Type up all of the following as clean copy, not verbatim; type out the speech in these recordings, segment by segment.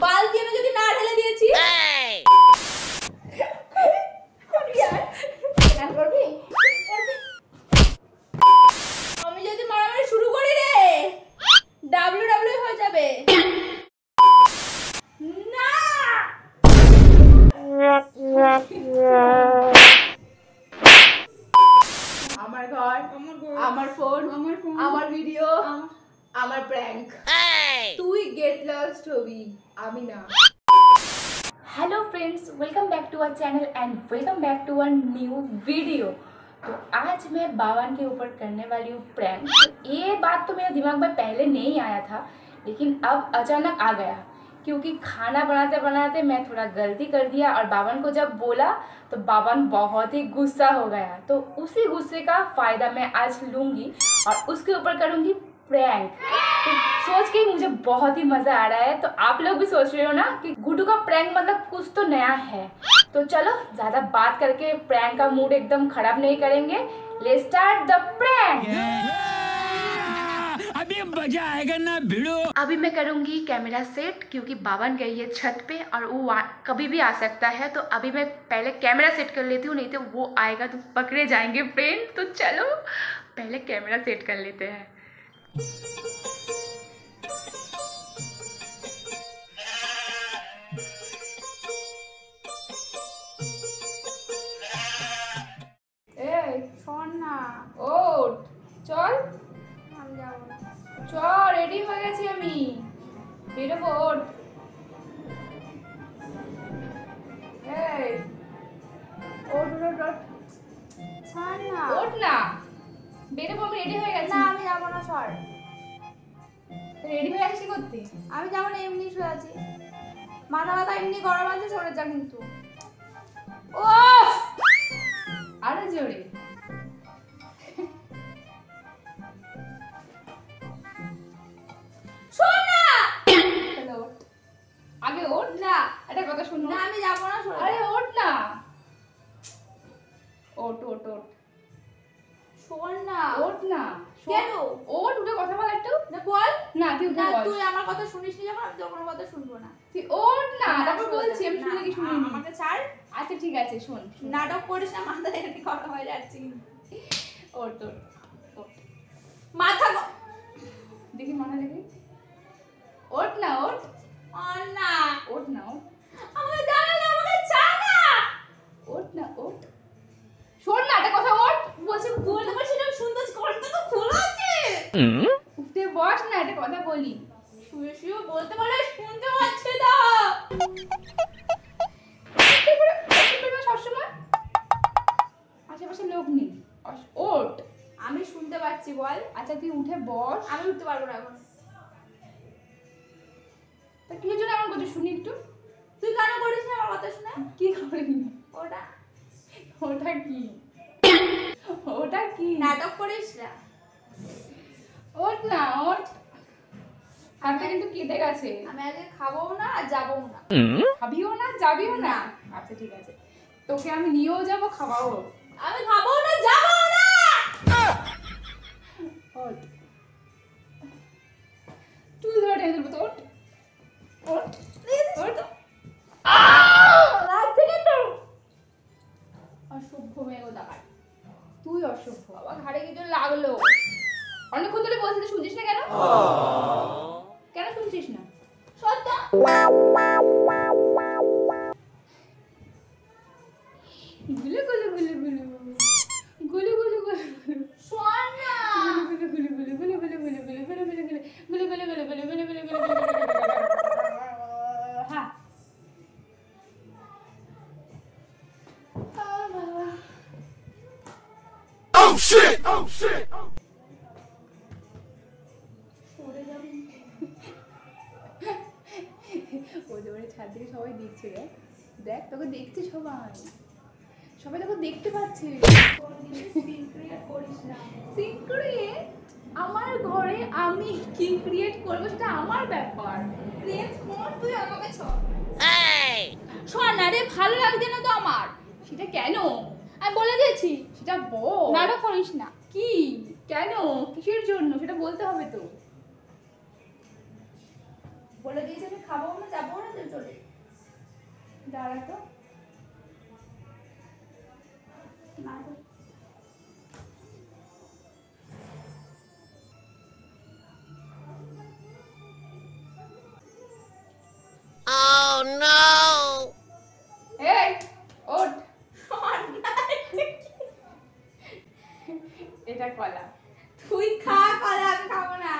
বালতি এনে যদি না ঢেলে দিয়েছি আমি যদি মারামারি শুরু করি রে ডাব্লিউডাব্লিউ হয়ে যাবে না আমার ঘর আমার ফোন আমার ভিডিও আমার প্র্যাঙ্ক তুই গেট লস্ট হবি আমি না। Hello friends, welcome back to our channel and welcome back to our new video. तो आज मैं बावन के ऊपर करने वाली हूँ प्रैंक। तो ये बात तो मेरे दिमाग में पहले नहीं आया था, लेकिन अब अचानक आ गया क्योंकि खाना बनाते बनाते मैं थोड़ा गलती कर दिया और बावन को जब बोला तो बावन बहुत ही गुस्सा हो गया। तो उसी गुस्से का फ़ायदा मैं आज लूँगी और उसके ऊपर करूँगी प्रैंक। तो सोच के मुझे बहुत ही मज़ा आ रहा है। तो आप लोग भी सोच रहे हो ना कि गुड्डू का प्रैंक मतलब कुछ तो नया है। तो चलो ज़्यादा बात करके प्रैंक का मूड एकदम खराब नहीं करेंगे। Let's start the prank. अभी मजा आएगा ना भिड़ो। अभी मैं करूँगी कैमरा सेट क्योंकि बावन गई है छत पे और वो कभी भी आ सकता है। तो अभी मैं पहले कैमरा सेट कर लेती हूँ, नहीं तो वो आएगा तो पकड़े जाएंगे फ्रेंड। तो चलो पहले कैमरा सेट कर लेते हैं। চল চল রেডি হয়ে গেছি আমি বেরোবো ওঠ এই ওঠ ওঠ ওঠ ছাড় না ওঠ না বেরোবো আমি রেডি হয়ে গেছি না আমি যাবো না সর রেডি হয়ে আসছি করতে আমি যাবো না এমনি শুয়ে আছি মাথা ব্যথা এমনি গরম আছে সরে যা কিন্তু ওফ আরে জোরে আগে ওঠ না একটা কথা শুনো না আমি যাবো না সরে আরে ওঠ না ওঠ ওঠ ওঠ শোন না ওঠ না কেন ওঠ উঠে কথা বল একটু না বল না তুই উঠে না বল তুই আমার কথা শুনিস নি যখন আমি তোর কোনো কথা শুনবো না তুই ওঠ না না, তারপর সরে বলছি যা। আমি শুনে কি না, শুনিনি আমাকে ছাড় আচ্ছা ঠিক আছে শোন শোন। নাটক করিস না মাথা এমনি গরম হয়ে যাচ্ছে কিন্তু ওঠ ওঠ ওঠ মাথা দেখি মাথা দেখি ওঠ না ওঠ আর না ওঠ না ওঠ আমাকে জানালে আমাকে ছাড় না ওঠ না ওঠ শোন না একটা কথা ওঠ বলছি বলতে পারছিলাম সুন্দর কোনটা তো খোলা আছে উঠে বস না একটা কথা বলি শুয়ে শুয়ে বলতে পারে শুনতে পাচ্ছে না সবসময় আশেপাশে লোক নেই ওঠ আমি শুনতে পাচ্ছি বল আচ্ছা তুই উঠে বস আমি উঠতে পারবো না এখন তা কিসের জন্য এমন করছিস শুনি একটু তুই কেন করিস না আমার কথা শুনে কি করিনি ওটা ওটা কি ওটা কি নাটক করিস না ওঠ না ওঠ হাতটা কিন্তু কেটে গেছে আমি আজকে খাবো না আর যাবো না খাবিও না যাবিও না আচ্ছা ঠিক আছে তোকে আমি নিয়েও যাবো খাওয়াও আমি খাবো না যাবো না ওঠ তুই ধরে টেনে তুলবো তো ওঠ ওঠ ওঠ লাগছে কিন্তু অসভ্য মেয়ে ও দাঁড়ায় তুই অসভ্য বাবা ঘাড়ে কিছু লাগলো অনেকক্ষণ ধরে বলছিস শুনছিস না কেন কেন শুনছিস না সত্য গুলু গুলু গুলু গুলু গুলু গুলু গুলু শোন না গুলু গুলু গুলু গুলু গুলু গুলু গুলু গুলু গুলু গুলু গুলু গুলু গুলু গুলু গুলু গুলু গুলু হ্যাঁ Oh shit! Oh shit! সরে যাবি ওদের বাড়ি ছাদ থেকে সবাই দেখছে রে দেখ তোকে দেখছে সবাই সবাই তোকে দেখতে পাচ্ছে করিস না সিক্রেট আমার ঘরে আমি কি ক্রিয়েট করবো সেটা আমার ব্যাপার প্লিজ ফোন তুই আমাকে ছড় শোন না রে ভালো লাগছে না তো আমার সেটা কেন আমি বলে দিয়েছি সেটা বল নাটক করিস না কি কেন কিসের জন্য সেটা বলতে হবে তো বলে দিয়েছে আমি খাবো না, যাবো না, চলে দাঁড়া তো না তো। Oh no! এই ওঠ, এটা কলা। তুই খা কলা, আমি খাবো না।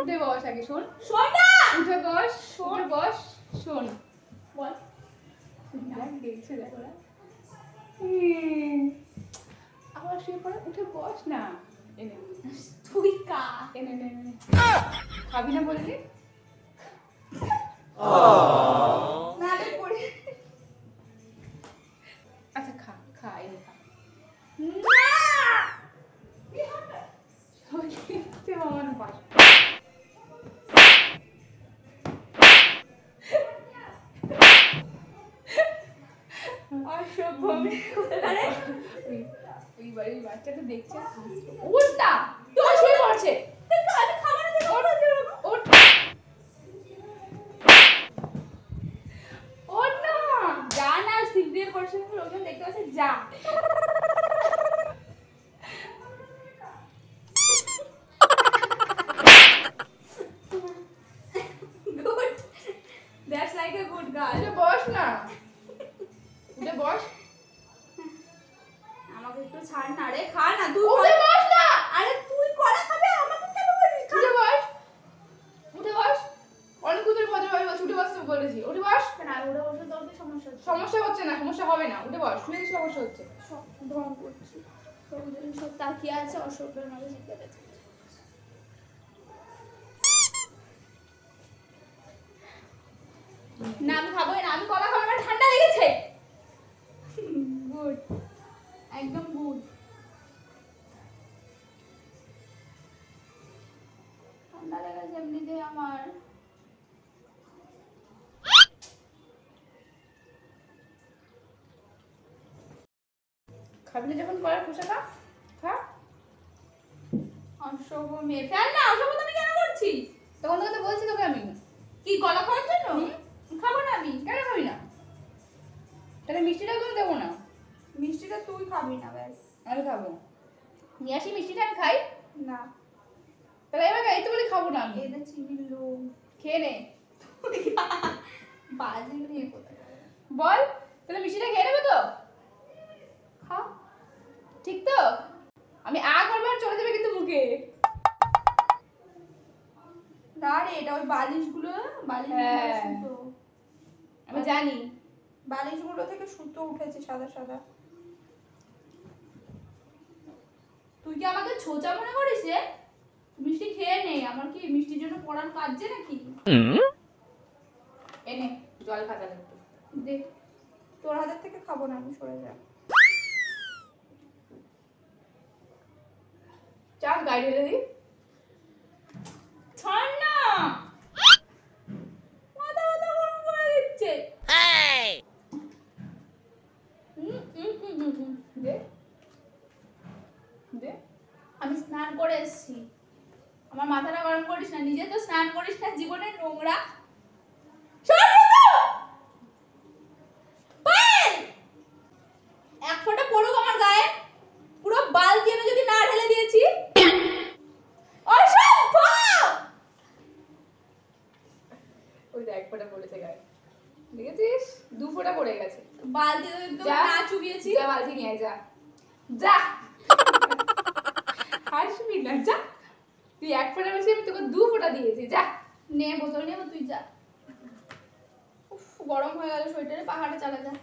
উঠে বস আগে, শোন শোন না, উঠে বস, উঠে বস, শোন বল। দেখ দেখছে দেখ ওরা। আবার শুয়ে পড়ে, উঠে বস না। এনে তুই খা। এনে নে নে। খাবি না বললি? না রে পড়ে। আচ্ছা খা খা, এনে খা। না সত্যি আমার পাশ। অসভ্য মেয়ে কোথাকারে। ওই বাড়ির বাচ্চাটা দেখছে, উঠ না, তো শুয়ে পড়ছে। আমি খাবো না, তুই ওঠ। ওঠ, ওঠ না। যা না, সিগরেট পড়ছে, লোকজন দেখতে পাচ্ছে, যা। Good. That's like a good girl. উঠে বস না, উঠে বস। আমাকে একটু ছাড় না রে, খা না তুই। উঠে বস না। আরে তুই কলা খাবে, আমাকে কেন বলিস? উঠে বস, উঠে বস। অনেক কুতুর মজা হবে, বস উঠে বসতে বলেছি। উঠে বস। না, ওরা বসে তোর কি সমস্যা হচ্ছে? সমস্যা হচ্ছে না, সমস্যা হবে না, উঠে বস। শুয়ে সমস্যা হচ্ছে। সব ঢং করছি। সবজন সব তাকিয়ে আছে, অসভ্যের মতো জিজ্ঞাসা করছে। না আমি খাবোই না, আমি কলা খাবো না, আমার ঠান্ডা লেগেছে। গুড, একদম গুড। ঠান্ডা লেগেছে এমনিতেই আমার। খাবি না যখন কলার খোসা খা, খা। অসভ্য মেয়ে, ফেল না, অসভ্য তুমি কেন করছিস? তখন তো বলছি তোকে আমি। কি কলা খাওয়ার জন্য? খাবো না আমি। কেন খাবি না? তাহলে মিষ্টিটা কেন দেবো না? মিষ্টিটা তুই খাবি না, ব্যাস। আমি খাবো। নিয়ে আসি মিষ্টিটা, আমি খাই। না, তাহলে এবার এই তো বলে খাবো না আমি। এটা চিনির লোক। খেয়ে নে। বাজে মেয়ে কোথায়। বল, তাহলে মিষ্টিটা খেয়ে নেবে তো? খা। ঠিক তো? আমি করবো আর চলে যাবে কিন্তু মুখে। না রে, এটা ওই বালিশগুলো, হ্যাঁ। সুতো। আমি জানি। বালিশগুলো থেকে সুতো উঠেছে সাদা সাদা। তুই কি আমাকে ছোচা মনে করিস রে? মিষ্টি খেয়ে নে, আমার কি মিষ্টির জন্য পড়ান কাজে নাকি? এনে জল খাতা একটু দে, তোর হাতের থেকে খাবো না আমি, সরে যা। চাপ গায়ে ঢেলে দিই। ছাড় না, মাথা মাথা গরম করে দিচ্ছে। দে দে। আমি স্নান করে এসেছি, আমার মাথাটা গরম করিস না। নিজে তো স্নান করিস না, জীবনে নোংরা। এক ফোঁটা পড়ুক আমার গায়ে, পুরো বালতি এনে যদি না ঢেলে দিয়েছি। অসভ্য! ওই দেখ ফোঁটা পড়েছে গায়ে, দেখেছিস? 2 ফোঁটা পড়ে গেছে। বালতি যা। না চুবিয়েছি। যা বালতি নিয়ে আয়, যা যা। হাসবি না, যা। তুই 1 ফোঁটা বলছিস, আমি তোকে 2 ফোঁটা দিয়েছি, যা। নে বোতল নিয়ে তুই যা। উফ, গরম হয়ে গেল শরীরটা, পাহাড়ে চালা যা।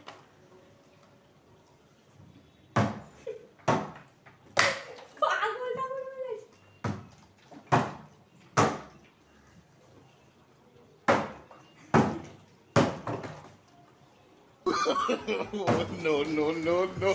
পাগল টাগল হয়ে গেছিস। no, no, no, no.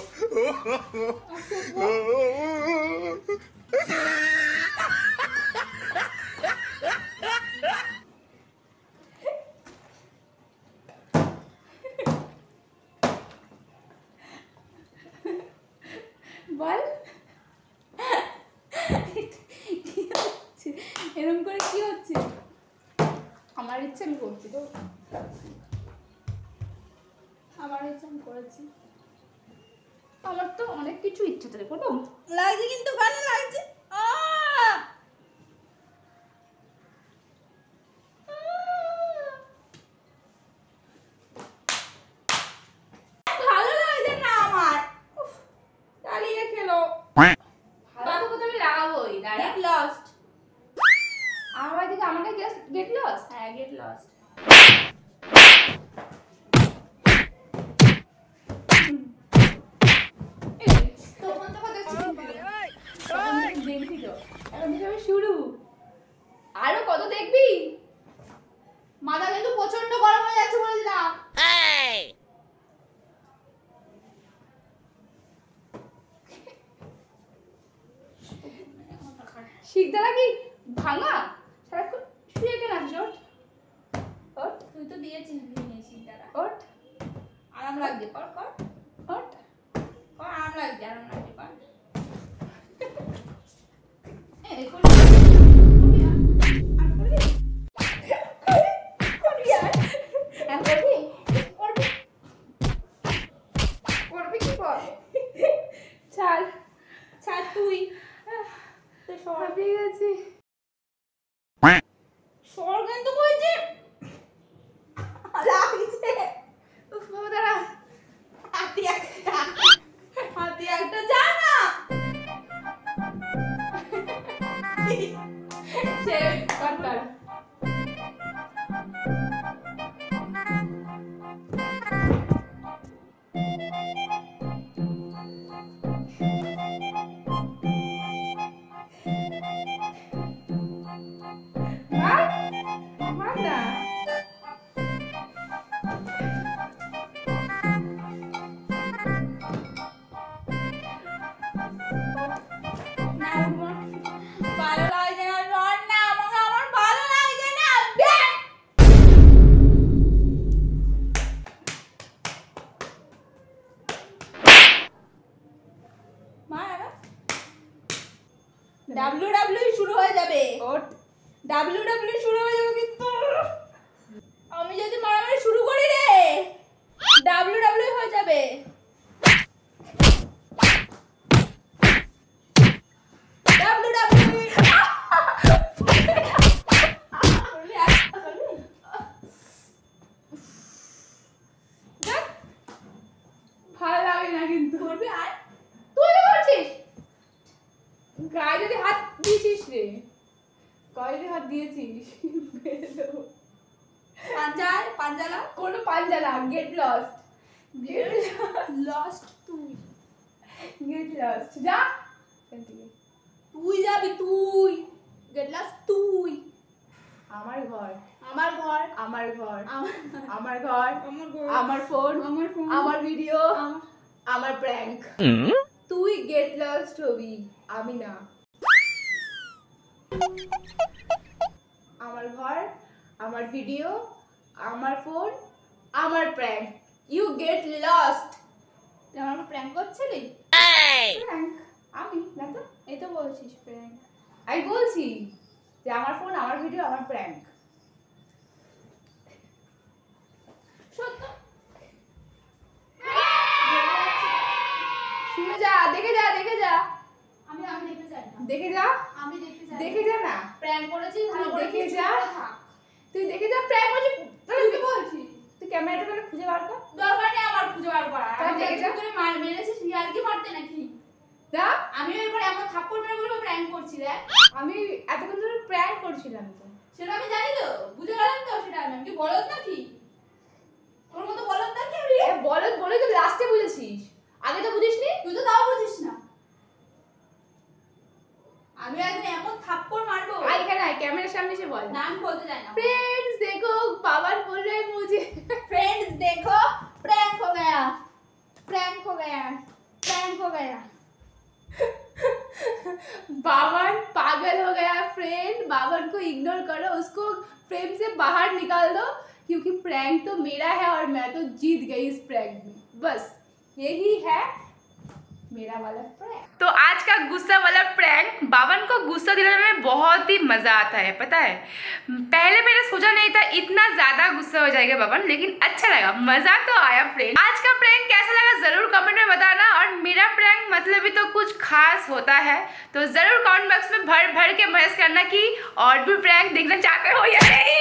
বল, কি হচ্ছে? এরকম করে কি হচ্ছে? আমার আমার ইচ্ছে আমি করছি তো। আমার ইচ্ছা আমি করেছি। আমার তো অনেক কিছু ইচ্ছা থাকে করবো। লাগছে কিন্তু কানে লাগছে। ভালো লাগছে না আমার। উফ, চালিয়ে খেলো। ভালো তো আমি লাগাবোই। Get lost. আমার দিকে আমাকে গেট লস। হ্যাঁ, গেট লস্ট। তখন তো কথা দেখবি তো। এখন থেকে আমি শুরু। আরো কত দেখবি? মাথা কিন্তু প্রচন্ড গরম হয়ে যাচ্ছে বলে দিলাম। শিখদারা কি ভাঙা? সারাক্ষণ শুয়ে কেন আছিস? ওঠ ওঠ তুই তো দিয়েছিস ভেঙে সিটারা। ওঠ আরাম লাগছে, কর কর ওঠ। কর, আরাম লাগছে, আরাম লাগছে, কর। এই কোন আর করবি? করবি আর? আর করবি? করবি? করবি কি বল? ছাড় ছাড় তুই। তুই সর। হাঁপিয়ে গেছি। সর কিন্তু বলছি। লাগছে। উফ বাবা দাঁড়া। হাতি একটা যা না। সে কাট কাট। মার না। না, উঠবো না। ভালো লাগছে না, সর না, আমাকে আমার ভালো লাগছে না। ব্যাং! মার আরো। WWE শুরু হয়ে যাবে। ওঠ WWE শুরু হয়ে যাবে কিন্তু। আমি যদি মারামারি শুরু করি রে, WWE হয়ে যাবে। WWE করবি আর? করবি? দেখ ভালো লাগে না কিন্তু। করবি আর? তুই তো করছিস। গায়ে যদি হাত দিয়েছিস রে, গায়ে যদি হাত দিয়েছিস মেরে দেবো। পাঞ্জালা কোনো পাঞ্জা না, গেট লস্ট। লস্ট তুই। গেট লস্ট যা এখান থেকে। তুই যাবি, তুই গেট লস্ট তুই। আমার ঘর, আমার ঘর, আমার ঘর, আমার আমার ঘর, আমার ঘর, আমার ফোন, আমার ফোন, আমার ভিডিও, আমার আমার প্র্যাঙ্ক। তুই গেট লস্ট হবি, আমি না। আমার ঘর, আমার ভিডিও, আমার ফোন, আমার প্র্যাঙ্ক। You get lost. তুই আমার প্র্যাঙ্ক করছিলি? প্র্যাঙ্ক আমি না তো। এই তো বলছিস প্র্যাঙ্ক। আমি বলছি যে আমার ফোন, আমার ভিডিও, আমার প্র্যাঙ্ক। সত্য? শুনে যা, দেখে যা, দেখে যা, আমি দেখতে চাই না। দেখে যা, আমি দেখতে চাই দেখে যা না। প্র্যাঙ্ক করেছিস, ভালো তুই করেছিস, দেখে যা। চুপ করে থাক। তুই দেখে যা প্র্যাঙ্ক হচ্ছে। তুই কি বলছিস? তুই ক্যামেরাটা তাহলে খুঁজে বার কর। দরকার নেই আমার খুঁজে বার করার। তাহলে আমি দেখে যা। করে মেরেছিস, আর কি মারতে নাকি? না আমি এরপর এমন থাপ্পড় মেরে বলবো প্র্যাঙ্ক করছি রে। আমি এতক্ষণ ধরে প্র্যাঙ্ক করছিলাম তো। সেটা আমি জানি তো, বুঝে গেলাম তো সেটা। আমি কি বলদ নাকি? তোর মতো বলদ নাকি আমি? বলদ বলে তো লাস্টে বুঝেছিস, আগে তো বুঝিসনি। তুই তো তাও বুঝিস না। আমি একদিন এমন থাপ্পড় মারবো। আয় এখানে আয়, ক্যামেরার সামনে এসে বল। নাম বলতে চাই না। फ्रेंड्स देखो पावन बोल रहे हैं मुझे। फ्रेंड्स देखो प्रैंक हो गया, प्रैंक हो गया, प्रैंक हो गया। बावन पागल हो गया फ्रेंड। बावन को इग्नोर करो, उसको फ्रेम से बाहर निकाल दो, क्योंकि प्रैंक तो मेरा है और मैं तो जीत गई इस प्रैंक में। बस यही है। मेरा वाला प्रैंक। तो आज का गुस्सा वाला प्रैंक, बावन को गुस्सा दिलाने में बहुत ही मजा आता है, पता है। पहले मैंने सोचा नहीं था इतना ज्यादा गुस्सा हो जाएगा बावन, लेकिन अच्छा लगा, मजा तो आया फ्रेंड। आज का प्रैंक कैसा लगा जरूर कमेंट में बताना, और मेरा प्रैंक मतलब भी तो कुछ खास होता है, तो जरूर कमेंट बॉक्स में भर भर के मैसेज करना कि और भी प्रैंक देखना चाहते हो या नहीं।